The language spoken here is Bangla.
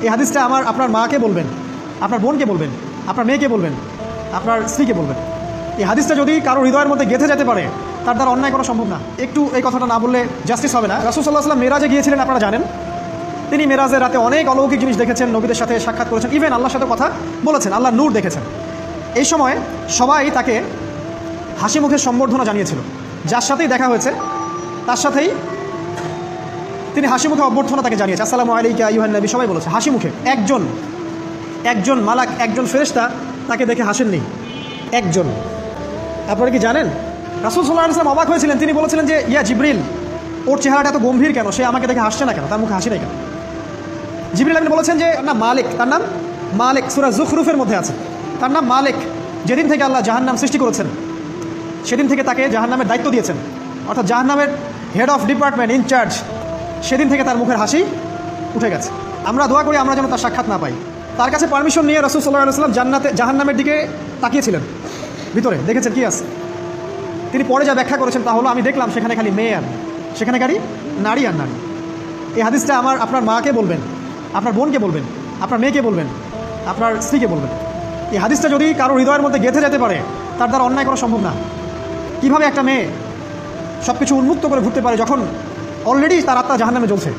এই হাদিসটা আপনার মাকে বলবেন, আপনার বোনকে বলবেন, আপনার মেয়েকে বলবেন, আপনার স্ত্রীকে বলবেন। এই হাদিসটা যদি কারো হৃদয়ের মধ্যে গেঁথে যেতে পারে, তার দ্বারা অন্যায় করা সম্ভব না। একটু এই কথাটা না বললে জাস্টিস হবে না। রাসূল সাল্লাল্লাহু আলাইহি ওয়াসাল্লাম মেরাজে গিয়েছিলেন, আপনারা জানেন। তিনি মেরাজের রাতে অনেক অলৌকিক জিনিস দেখেছেন, নবীদের সাথে সাক্ষাৎ করেছেন, ইভেন আল্লাহর সাথে কথা বলেছেন, আল্লাহর নূর দেখেছেন। এই সময় সবাই তাকে হাসি মুখে সম্বর্ধনা জানিয়েছিল। যার সাথেই দেখা হয়েছে তার সাথেই তিনি হাসি মুখে অভ্যর্থনা তাকে জানিয়েছে, আসসালামু আলাইকা আইয়ুহান নবী, সবাই বলেছে হাসি মুখে। একজন মালাক, একজন ফেরেশতা তাকে দেখে হাসেননি, একজন। আপনারা কি জানেন? রাসূল সাল্লাল্লাহু আলাইহি ওয়াসাল্লাম অবাক হয়েছিলেন। তিনি বলেছিলেন যে, ইয়া জিবরিল, ওর চেহারাটা এত গম্ভীর কেন? সে আমাকে দেখে হাসছে না কেন? তার মুখে হাসি নাই কেন? জিবরিল আমিন বলেছেন যে না, মালিক, তার নাম মালিক, সূরা যুখরুফের মধ্যে আছে, তার নাম মালিক। যেদিন থেকে আল্লাহ জাহান্নাম সৃষ্টি করেছেন, সেদিন থেকে তাকে জাহান্নামের দায়িত্ব দিয়েছেন, অর্থাৎ জাহান্নামের হেড অফ ডিপার্টমেন্ট, ইনচার্জ। সেদিন থেকে তার মুখের হাসি উঠে গেছে। আমরা দোয়া করি আমরা যেন তার সাক্ষাৎ না পাই। তার কাছে পারমিশন নিয়ে রাসূল সাল্লাল্লাহু আলাইহি ওয়াসাল্লাম জাহান্নামের দিকে তাকিয়েছিলেন, ভিতরে দেখেছেন কি আছে। তিনি পরে যা ব্যাখ্যা করেছেন তা হলো, আমি দেখলাম সেখানে খালি মেয়ে আর সেখানে খালি নারী আর নারী। এই হাদিসটা আপনার মাকে বলবেন, আপনার বোনকে বলবেন, আপনার মেয়েকে বলবেন, আপনার স্ত্রীকে বলবেন। এই হাদিসটা যদি কারো হৃদয়ের মধ্যে গেঁথে যেতে পারে, তার দ্বারা অন্যায় করা সম্ভব না। কীভাবে একটা মেয়ে সব কিছু উন্মুক্ত করে ঘুরতে পারে যখন অলরেডি তার আত্মা জাহান্নামে জ্বলছে?